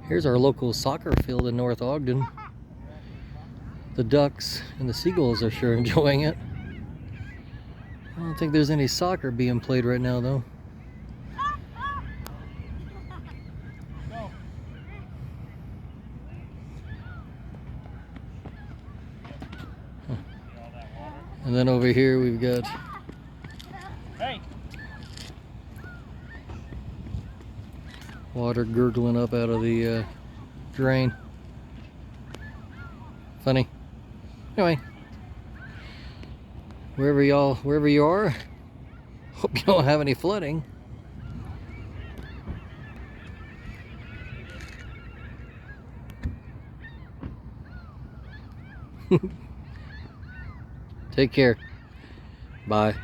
Here's our local soccer field in North Ogden. The ducks and the seagulls are sure enjoying it. I don't think there's any soccer being played right now though. And then over here we've got water gurgling up out of the drain. Funny. Anyway, wherever you are, hope you don't have any flooding. Take care. Bye.